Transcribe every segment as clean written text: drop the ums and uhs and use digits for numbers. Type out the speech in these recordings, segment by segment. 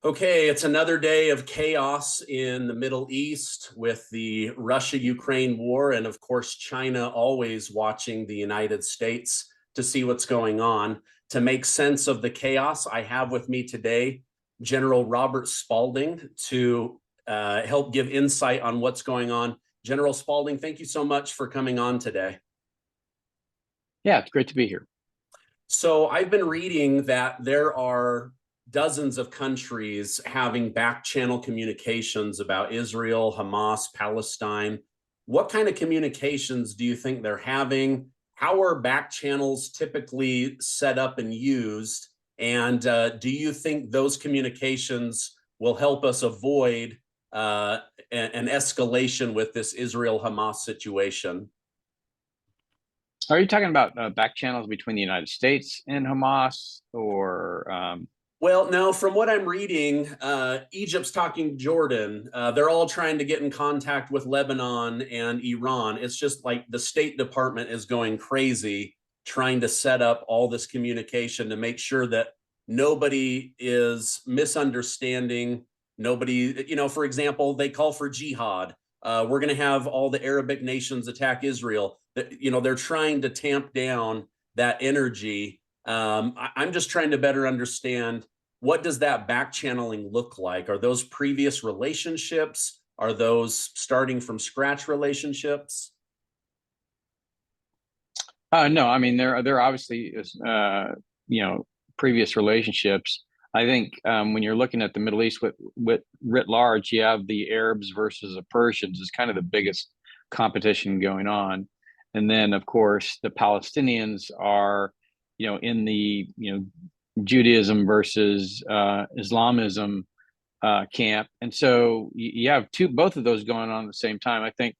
Okay, it's another day of chaos in the Middle East with the Russia-Ukraine war, and of course, China always watching the United States to see what's going on. To make sense of the chaos, I have with me today General Robert Spalding to help give insight on what's going on. General Spalding, thank you so much for coming on today. Yeah, it's great to be here. So I've been reading that there are dozens of countries having back channel communications about Israel, Hamas, Palestine. What kind of communications do you think they're having? How are back channels typically set up and used? And do you think those communications will help us avoid an escalation with this Israel-Hamas situation? Are you talking about back channels between the United States and Hamas, or Well, no, from what I'm reading, Egypt's talking to Jordan. They're all trying to get in contact with Lebanon and Iran. It's just like the State Department is going crazy trying to set up all this communication to make sure that nobody is misunderstanding. Nobody, for example, they call for jihad. We're going to have all the Arabic nations attack Israel. They're trying to tamp down that energy. I'm just trying to better understand, what does that back channeling look like? Are those previous relationships? Are those starting from scratch relationships? no? I mean, there obviously is, previous relationships. I think when you're looking at the Middle East with writ large, you have the Arabs versus the Persians is kind of the biggest competition going on, and then of course the Palestinians are, in the Judaism versus Islamism camp, and so you have both of those going on at the same time. I think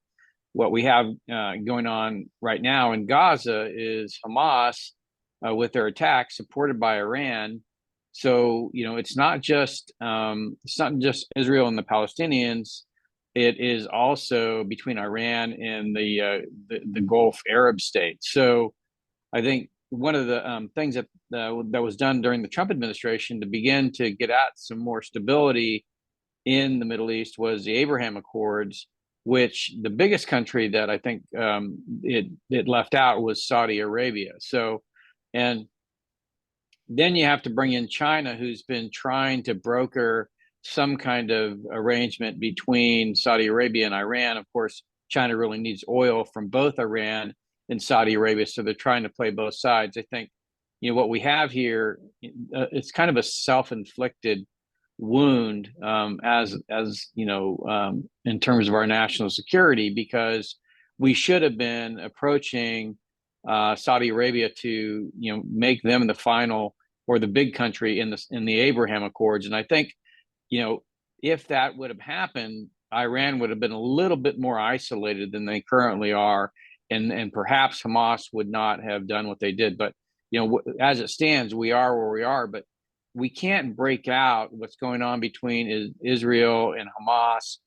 what we have going on right now in Gaza is Hamas with their attack supported by Iran. So it's not just Israel and the Palestinians. It is also between Iran and the Gulf Arab states. So I think one of the things that was done during the Trump administration to begin to get at some more stability in the Middle East was the Abraham Accords, which the biggest country that I think it left out was Saudi Arabia. So, and then you have to bring in China, who's been trying to broker some kind of arrangement between Saudi Arabia and Iran. Of course, China really needs oil from both Iran and Saudi Arabia, so they're trying to play both sides. I think, what we have here, it's kind of a self-inflicted wound, in terms of our national security, because we should have been approaching Saudi Arabia to make them the final or the big country in the Abraham Accords. And I think if that would have happened, Iran would have been a little bit more isolated than they currently are, and perhaps Hamas would not have done what they did. But as it stands, we are where we are. But we can't break out what's going on between Israel and Hamas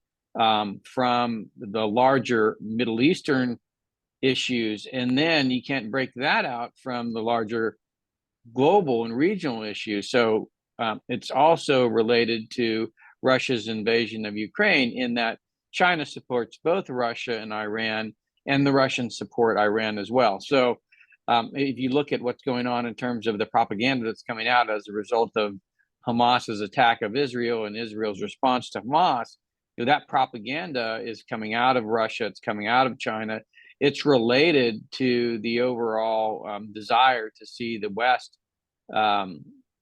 from the larger Middle Eastern issues, and then you can't break that out from the larger global and regional issues. So it's also related to Russia's invasion of Ukraine, in that China supports both Russia and Iran, and the Russians support Iran as well. So if you look at what's going on in terms of the propaganda that's coming out as a result of Hamas's attack of Israel and Israel's response to Hamas, that propaganda is coming out of Russia, it's coming out of China. It's related to the overall desire to see the West,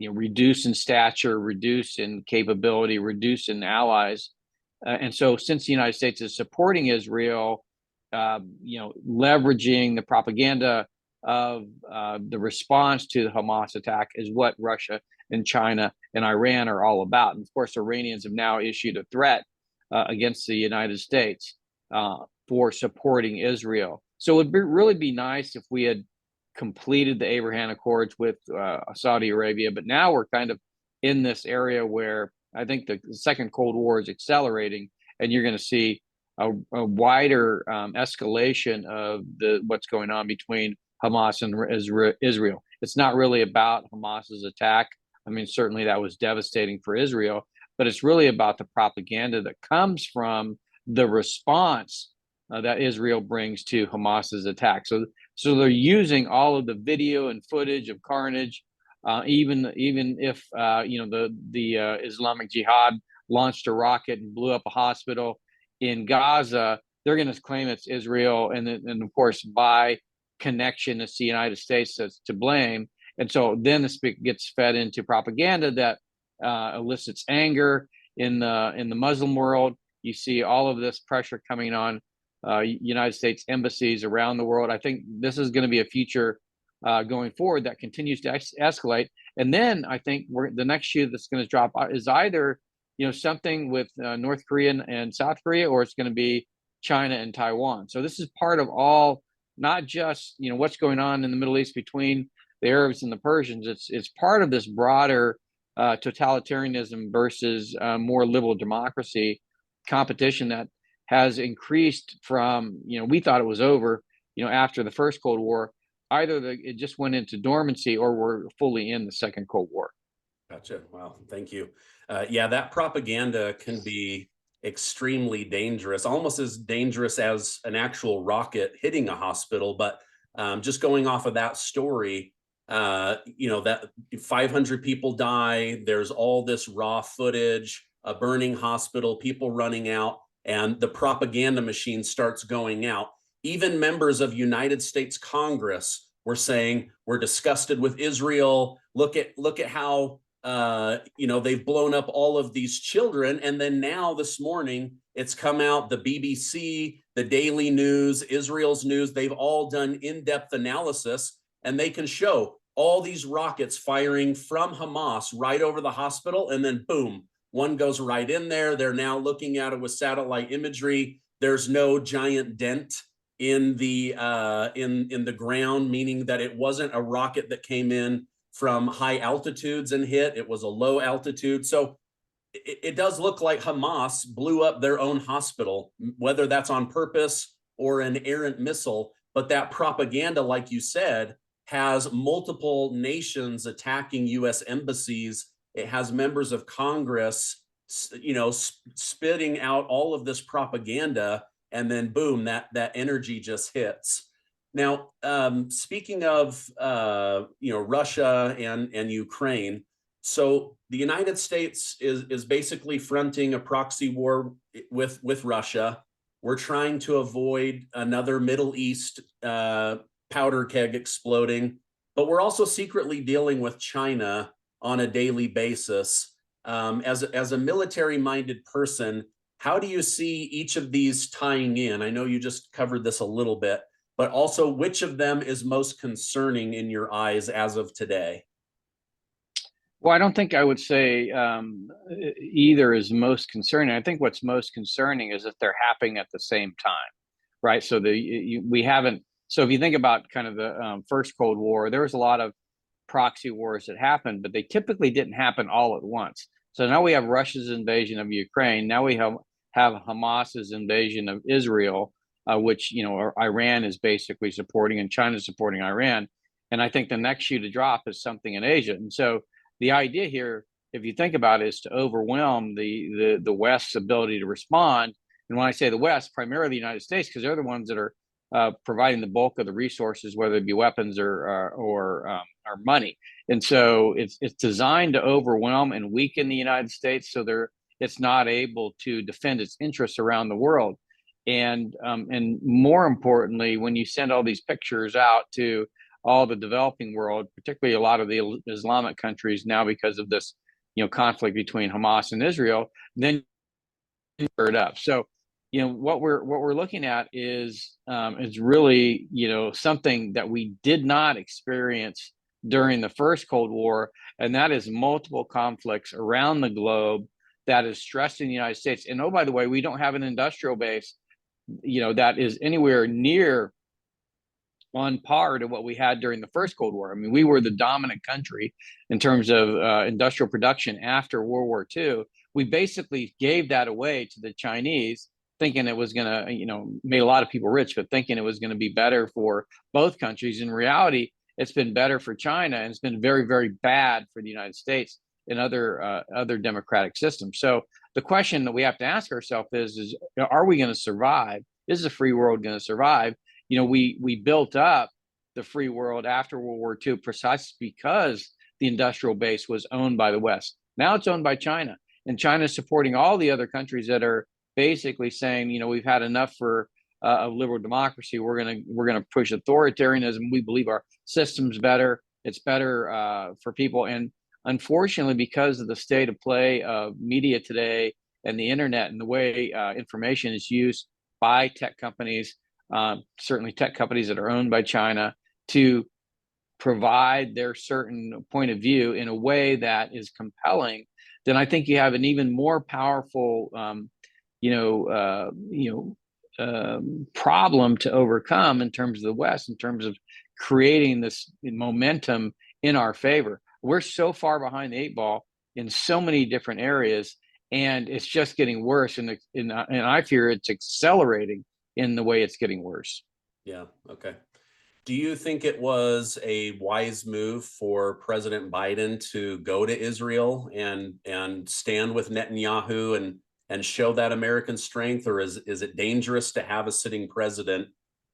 reduce in stature, reduce in capability, reduce in allies. And so since the United States is supporting Israel, leveraging the propaganda of the response to the Hamas attack is what Russia and China and Iran are all about. And of course, Iranians have now issued a threat against the United States for supporting Israel. So it would really be nice if we had completed the Abraham Accords with Saudi Arabia, but now we're kind of in this area where I think the second Cold War is accelerating, and you're going to see a wider escalation of what's going on between Hamas and Israel. It's not really about Hamas's attack. I mean, certainly that was devastating for Israel, but it's really about the propaganda that comes from the response that Israel brings to Hamas's attack. So they're using all of the video and footage of carnage, even if the Islamic Jihad launched a rocket and blew up a hospital in Gaza. They're going to claim it's Israel, and of course by connection it's the United States that's to blame. And so then this gets fed into propaganda that elicits anger in the Muslim world. You see all of this pressure coming on United States embassies around the world. I think this is going to be a future going forward that continues to escalate. And then I think the next shoe that's going to drop is either something with North Korea and South Korea, or it's going to be China and Taiwan. So this is part of all, not just what's going on in the Middle East between the Arabs and the Persians. It's part of this broader totalitarianism versus more liberal democracy competition that has increased from, we thought it was over, after the first Cold War. Either it just went into dormancy, or we're fully in the second Cold War. Gotcha. Wow. Thank you. Yeah, that propaganda can be extremely dangerous, almost as dangerous as an actual rocket hitting a hospital. But just going off of that story, that 500 people die, there's all this raw footage, a burning hospital, people running out, and the propaganda machine starts going out. Even members of United States Congress were saying, we're disgusted with Israel. Look at how they've blown up all of these children. And then now this morning, it's come out, the BBC, the Daily News, Israel's News, they've all done in-depth analysis, and they can show all these rockets firing from Hamas right over the hospital, and then boom, one goes right in there. They're now looking at it with satellite imagery. There's no giant dent in the ground, meaning that it wasn't a rocket that came in from high altitudes and hit. It was a low altitude. So it does look like Hamas blew up their own hospital, whether that's on purpose or an errant missile. But that propaganda, like you said, has multiple nations attacking U.S. embassies. It has members of Congress, spitting out all of this propaganda, and then boom, that energy just hits. Now, speaking of Russia and Ukraine, so the United States is basically fronting a proxy war with Russia. We're trying to avoid another Middle East powder keg exploding, but we're also secretly dealing with China on a daily basis. As a military-minded person, how do you see each of these tying in? I know you just covered this a little bit, but also which of them is most concerning in your eyes as of today? Well, I don't think I would say either is most concerning. I think what's most concerning is that they're happening at the same time, right? So we haven't. So if you think about kind of the first Cold War, there was a lot of proxy wars that happened, but they typically didn't happen all at once. So now we have Russia's invasion of Ukraine. Now we have Hamas's invasion of Israel, which Iran is basically supporting, and China's supporting Iran. And I think the next shoe to drop is something in Asia. And so the idea here, if you think about it, is to overwhelm the West's ability to respond. And when I say the West, primarily the United States, because they're the ones that are providing the bulk of the resources, whether it be weapons or money. And so it's designed to overwhelm and weaken the United States, so it's not able to defend its interests around the world. And more importantly, when you send all these pictures out to all the developing world, particularly a lot of the Islamic countries now, because of this conflict between Hamas and Israel, then you stir it up. So what we're looking at is really something that we did not experience during the first Cold War, and that is multiple conflicts around the globe that is stressing the United States. And oh, by the way, we don't have an industrial base that is anywhere near on par to what we had during the first Cold War. I mean, we were the dominant country in terms of industrial production after World War II. We basically gave that away to the Chinese, thinking it was going to, made a lot of people rich, but thinking it was going to be better for both countries. In reality, it's been better for China, and it's been very, very bad for the United States. in other democratic systems. So the question that we have to ask ourselves is are we going to survive? Is the free world going to survive? We built up the free world after World War II precisely because the industrial base was owned by the West. Now it's owned by China, and China is supporting all the other countries that are basically saying, we've had enough of liberal democracy. We're gonna push authoritarianism. We believe our system's better. It's better for people. And unfortunately, because of the state of play of media today and the internet and the way information is used by tech companies, certainly tech companies that are owned by China, to provide their certain point of view in a way that is compelling, then I think you have an even more powerful, problem to overcome in terms of the West, in terms of creating this momentum in our favor. We're so far behind the eight ball in so many different areas, and it's just getting worse. And I fear it's accelerating in the way it's getting worse. Yeah. Okay. Do you think it was a wise move for President Biden to go to Israel and stand with Netanyahu and show that American strength, or is it dangerous to have a sitting president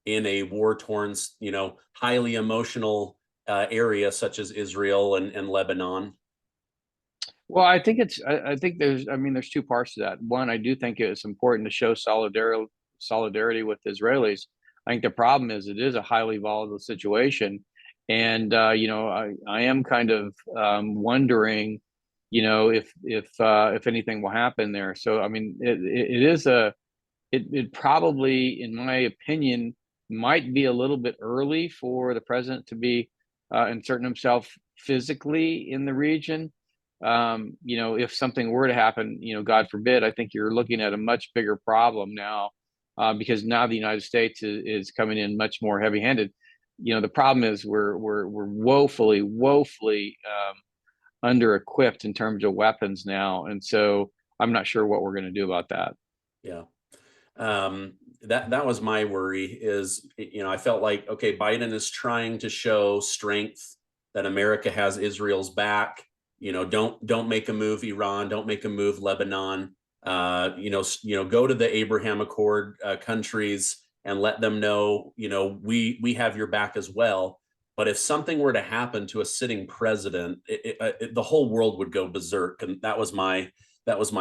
in a war-torn, highly emotional area such as Israel and Lebanon? Well, I think there's two parts to that. One, I do think it's important to show solidarity with Israelis. I think the problem is it is a highly volatile situation, and I am kind of wondering, if anything will happen there. So I mean, it probably, in my opinion, might be a little bit early for the president to be inserting himself physically in the region. If something were to happen, God forbid, I think you're looking at a much bigger problem now, because now the United States is coming in much more heavy-handed. The problem is we're woefully under-equipped in terms of weapons now, and so I'm not sure what we're going to do about that. Yeah. That was my worry is, I felt like, okay, Biden is trying to show strength, that America has Israel's back. Don't make a move, Iran, don't make a move, Lebanon. Go to the Abraham Accord countries and let them know, we have your back as well. But if something were to happen to a sitting president, the whole world would go berserk, and that was my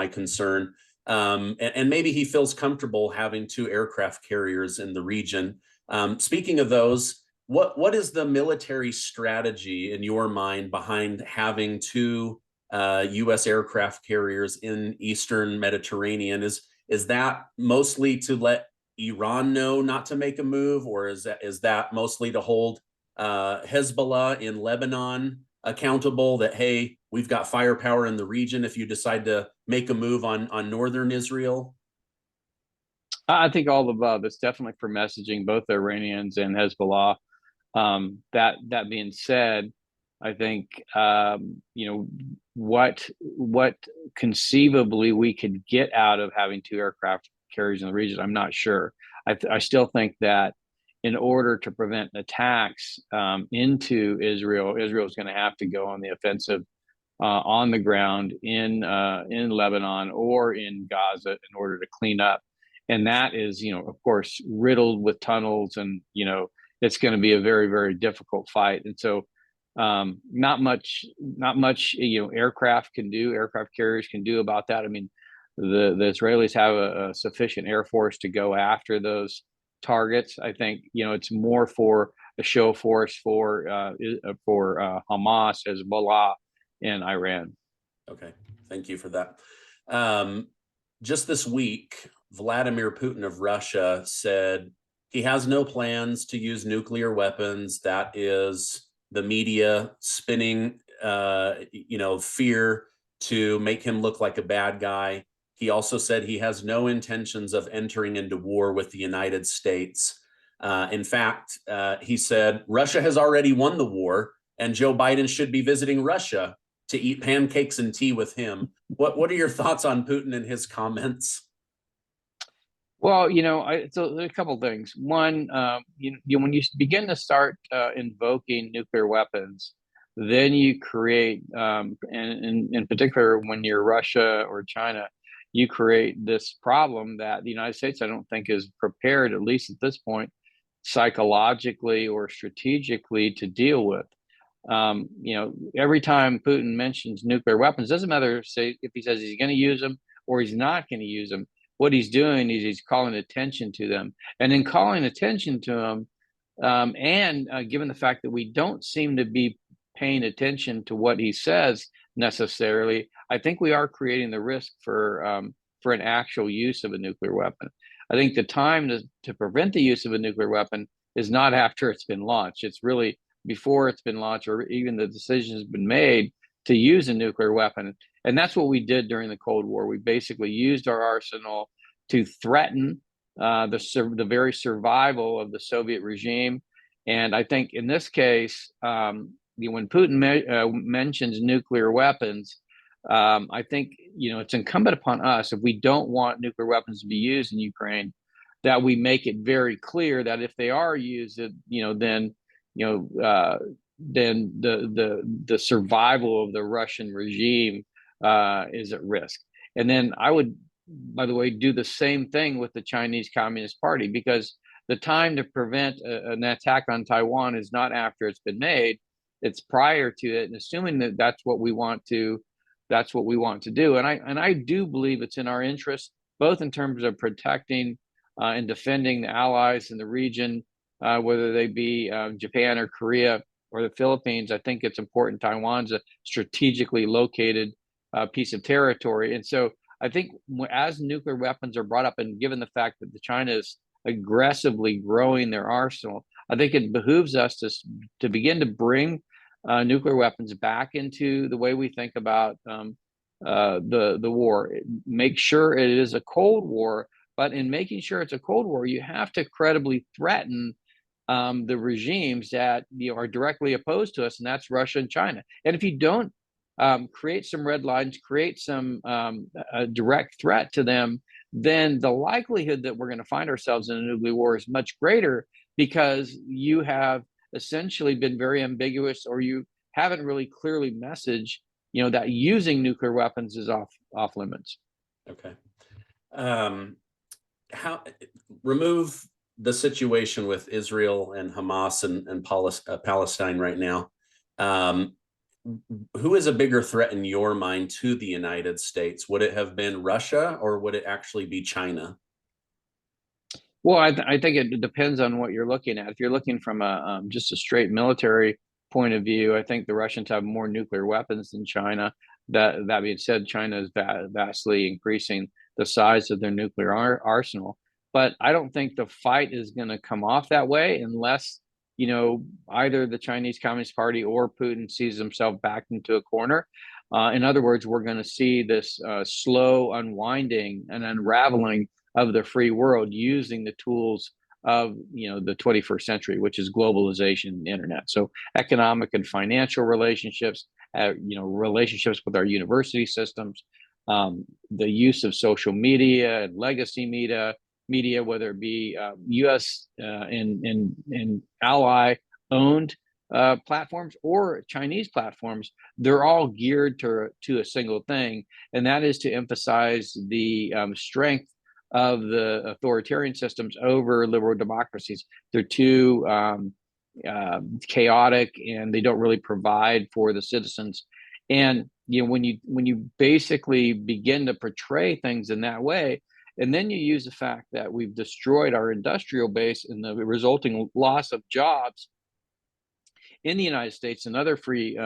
concern. And maybe he feels comfortable having two aircraft carriers in the region. Speaking of those, what is the military strategy in your mind behind having two U.S. aircraft carriers in Eastern Mediterranean? Is that mostly to let Iran know not to make a move, or is that mostly to hold Hezbollah in Lebanon accountable, that, hey, we've got firepower in the region if you decide to make a move on northern Israel? I think all the above. It's definitely for messaging, both the Iranians and Hezbollah. That being said, I think what conceivably we could get out of having two aircraft carriers in the region, I'm not sure. I still think that in order to prevent attacks into Israel, Israel is going to have to go on the offensive on the ground in Lebanon or in Gaza in order to clean up. And that is, of course, riddled with tunnels, and it's going to be a very, very difficult fight. And so not much aircraft carriers can do about that. I mean, the Israelis have a sufficient air force to go after those targets. I think it's more for a show force for Hamas, Hezbollah, and Iran. Okay, thank you for that. Just this week, Vladimir Putin of Russia said he has no plans to use nuclear weapons. That is the media spinning, fear to make him look like a bad guy. He also said he has no intentions of entering into war with the United States. In fact, he said Russia has already won the war, and Joe Biden should be visiting Russia to eat pancakes and tea with him. What are your thoughts on Putin and his comments? Well, so a couple things. One, when you begin to start invoking nuclear weapons, then you create, and in particular, when you're Russia or China, you create this problem that the United States, I don't think, is prepared, at least at this point, psychologically or strategically to deal with. Every time Putin mentions nuclear weapons, doesn't matter say if he says he's going to use them or he's not going to use them. What he's doing is he's calling attention to them, and in calling attention to them, and given the fact that we don't seem to be paying attention to what he says necessarily, I think we are creating the risk for an actual use of a nuclear weapon. I think the time to prevent the use of a nuclear weapon is not after it's been launched. It's really before it's been launched, or even the decision has been made to use a nuclear weapon. And that's what we did during the Cold War. We basically used our arsenal to threaten the very survival of the Soviet regime. And I think in this case, when Putin mentions nuclear weapons, I think it's incumbent upon us, if we don't want nuclear weapons to be used in Ukraine, that we make it very clear that if they are used, then the survival of the Russian regime is at risk. And then I would, by the way, do the same thing with the Chinese Communist Party, because the time to prevent an attack on Taiwan is not after it's been made; it's prior to it. And assuming that that's what we want to do. And I do believe it's in our interest, both in terms of protecting and defending the allies in the region, whether they be Japan or Korea or the Philippines. I think it's important. Taiwan's a strategically located piece of territory. And so I think as nuclear weapons are brought up, and given the fact that China is aggressively growing their arsenal, I think it behooves us to begin to bring nuclear weapons back into the way we think about the war. Make sure it is a Cold War, but in making sure it's a Cold War, you have to credibly threaten the regimes that are directly opposed to us, and that's Russia and China. And if you don't create some red lines, create some direct threat to them, then the likelihood that we're going to find ourselves in a nuclear war is much greater, because you have essentially been very ambiguous, or you haven't really clearly messaged, that using nuclear weapons is off limits. Okay. How remove the situation with Israel and Hamas and Palestine right now? Who is a bigger threat in your mind to the United States? Would it have been Russia, or would it actually be China? Well, I think it depends on what you're looking at. If you're looking from just a straight military point of view, I think the Russians have more nuclear weapons than China. That being said, China is vastly increasing the size of their nuclear arsenal. But I don't think the fight is going to come off that way unless, either the Chinese Communist Party or Putin sees himself backed into a corner. In other words, we're going to see this slow unwinding and unraveling of the free world using the tools of the 21st century, which is globalization and the internet. So economic and financial relationships, relationships with our university systems, the use of social media and legacy media, whether it be U.S. and ally owned platforms or Chinese platforms, they're all geared to a single thing, and that is to emphasize the strength of the authoritarian systems over liberal democracies. They're too chaotic, and they don't really provide for the citizens. And when you basically begin to portray things in that way, and then you use the fact that we've destroyed our industrial base and the resulting loss of jobs in the United States and other free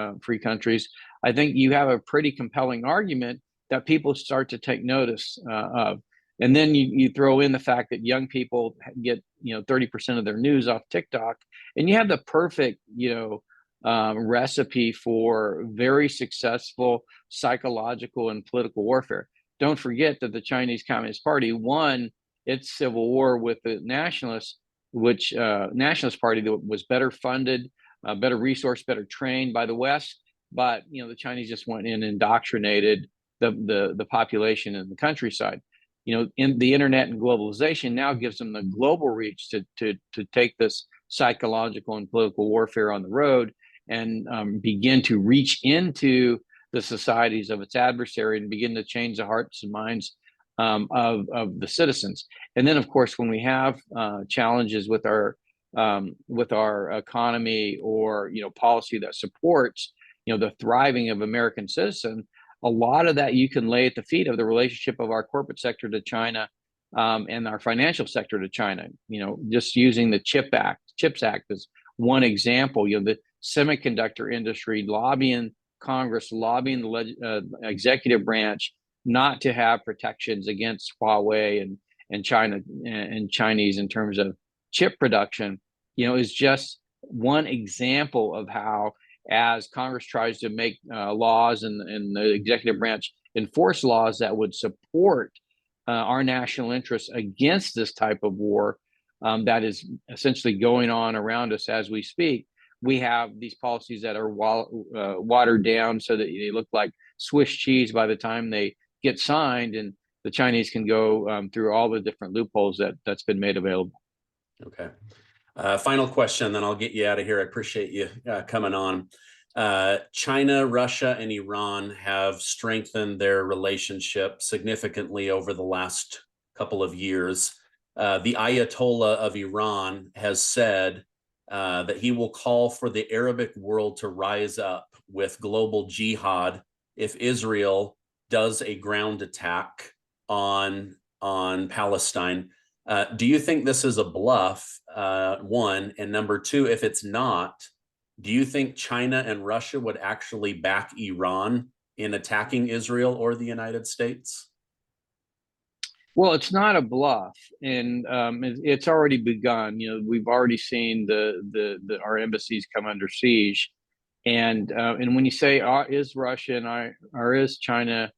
countries, I think you have a pretty compelling argument that people start to take notice of. And then you throw in the fact that young people get 30% of their news off TikTok, and you have the perfect recipe for very successful psychological and political warfare. Don't forget that the Chinese Communist Party won its civil war with the nationalists, which nationalist party that was better funded, better resourced, better trained by the West. But the Chinese just went in and indoctrinated the population in the countryside. In the internet and globalization now gives them the global reach to take this psychological and political warfare on the road. and begin to reach into the societies of its adversary and begin to change the hearts and minds of the citizens. And then, of course, when we have challenges with our economy, or policy that supports the thriving of American citizen, a lot of that you can lay at the feet of the relationship of our corporate sector to China, and our financial sector to China. Just using the CHIPS Act as one example. The semiconductor industry lobbying Congress, lobbying the executive branch not to have protections against Huawei and China and Chinese in terms of chip production, is just one example of how, as Congress tries to make laws and the executive branch enforce laws that would support our national interests against this type of war that is essentially going on around us as we speak, we have these policies that are watered down so that they look like Swiss cheese by the time they get signed, and the Chinese can go through all the different loopholes that's been made available. Okay. Final question, then I'll get you out of here. I appreciate you coming on. China, Russia, and Iran have strengthened their relationship significantly over the last couple of years. The Ayatollah of Iran has said that he will call for the Arabic world to rise up with global jihad if Israel does a ground attack on Palestine. Do you think this is a bluff, one? And number two, if it's not, do you think China and Russia would actually back Iran in attacking Israel or the United States? Well, it's not a bluff, and it's already begun. We've already seen our embassies come under siege, and when you say is Russia or is China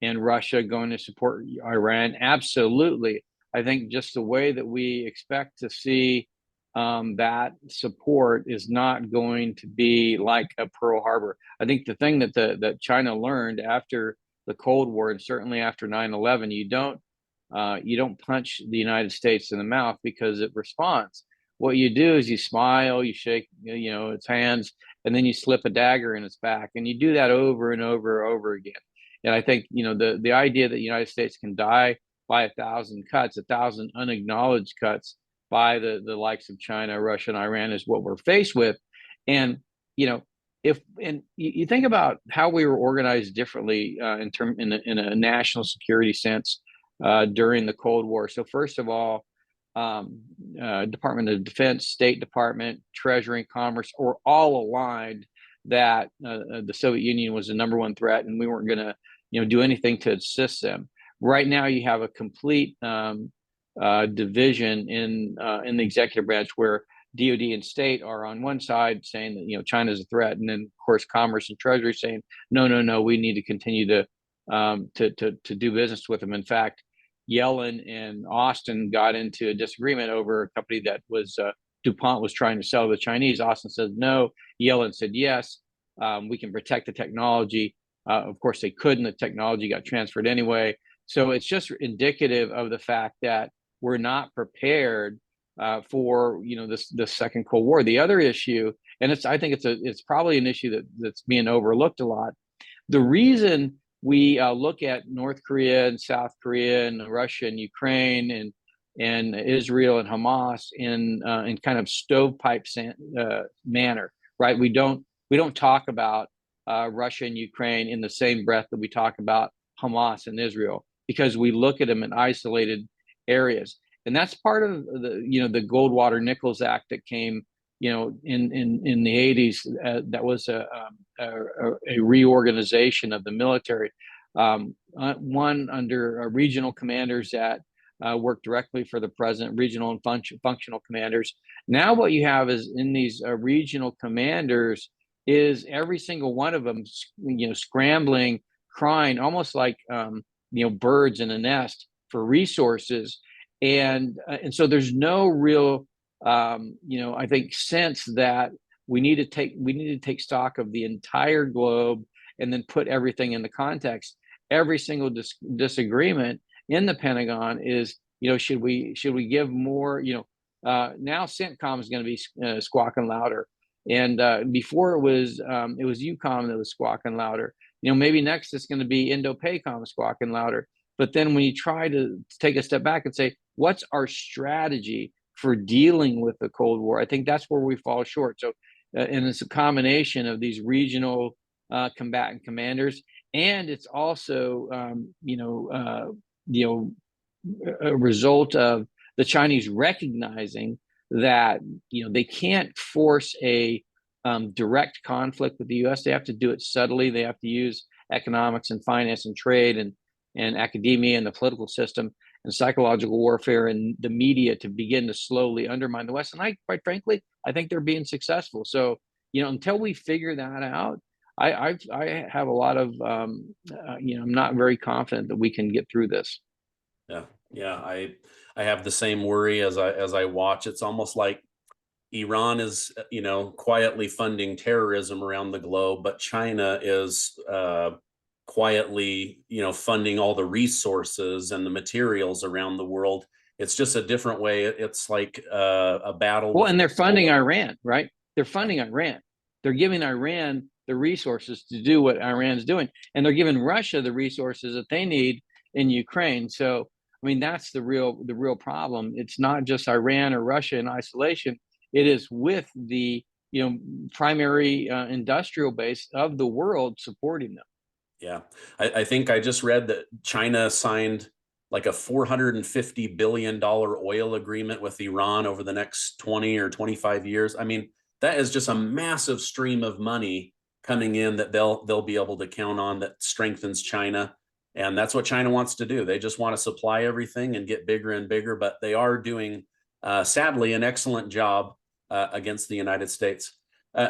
and Russia going to support Iran? Absolutely. I think just the way that we expect to see that support is not going to be like a Pearl Harbor. I think the thing that China learned after the Cold War, and certainly after 9/11, you don't punch the United States in the mouth because it responds. What you do is you smile, you shake its hands, and then you slip a dagger in its back, and you do that over and over and over again. And I think the idea that the United States can die by 1,000 cuts, 1,000 unacknowledged cuts by the likes of China, Russia, and Iran is what we're faced with. And if you think about how we were organized differently in a national security sense during the Cold War. So first of all, Department of Defense, State Department, Treasury, Commerce were all aligned that the Soviet Union was the number one threat, and we weren't going to do anything to assist them. Right now, you have a complete division in the executive branch, where DoD and state are on one side saying that China is a threat, and then of course Commerce and Treasury saying no, we need to continue to do business with them. In fact, Yellen and Austin got into a disagreement over a company that was DuPont was trying to sell to the Chinese. Austin said no. Yellen said yes. We can protect the technology. Of course, they couldn't. The technology got transferred anyway. So it's just indicative of the fact that we're not prepared for this second Cold War. The other issue, and I think it's probably an issue that's being overlooked a lot. The reason we look at North Korea and South Korea and Russia and Ukraine and Israel and Hamas in kind of stovepipe manner, right? We don't talk about Russia and Ukraine in the same breath that we talk about Hamas and Israel, because we look at them in isolated areas. And that's part of the Goldwater-Nichols Act that came in the 80s. That was a reorganization of the military, one under regional commanders that work directly for the president, regional and functional commanders. Now what you have is in these regional commanders is every single one of them scrambling, crying, almost like birds in a nest for resources. And so there's no real I think sense that we need to take stock of the entire globe and then put everything in the context. Every single disagreement in the Pentagon is should we give more? Now CENTCOM is going to be squawking louder. And before it was EUCOM that was squawking louder. Maybe next it's going to be Indo-PACOM squawking louder. But then when you try to take a step back and say, what's our strategy for dealing with the Cold War? I think that's where we fall short. So, and it's a combination of these regional combatant commanders, and it's also, a result of the Chinese recognizing that they can't force a direct conflict with the U.S. They have to do it subtly. They have to use economics and finance and trade and academia and the political system and psychological warfare and the media to begin to slowly undermine the West. And quite frankly, I think they're being successful. So, until we figure that out, I have a lot of, I'm not very confident that we can get through this. Yeah. I have the same worry as I watch. It's almost like Iran is, quietly funding terrorism around the globe, but China is quietly, funding all the resources and the materials around the world. It's just a different way. It's like a battle. Well, and they're funding Iran, right? They're funding Iran. They're giving Iran the resources to do what Iran's doing, and they're giving Russia the resources that they need in Ukraine. So, I mean, that's the real problem. It's not just Iran or Russia in isolation. It is with the primary industrial base of the world supporting them. Yeah, I think I just read that China signed like a $450 billion oil agreement with Iran over the next 20 or 25 years. I mean, that is just a massive stream of money coming in that they'll be able to count on, that strengthens China. And that's what China wants to do. They just want to supply everything and get bigger and bigger, but they are doing, sadly, an excellent job against the United States.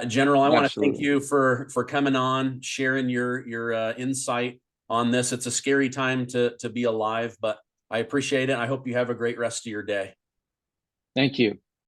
General, I want to thank you for coming on, sharing your insight on this. It's a scary time to be alive, but I appreciate it. I hope you have a great rest of your day. Thank you.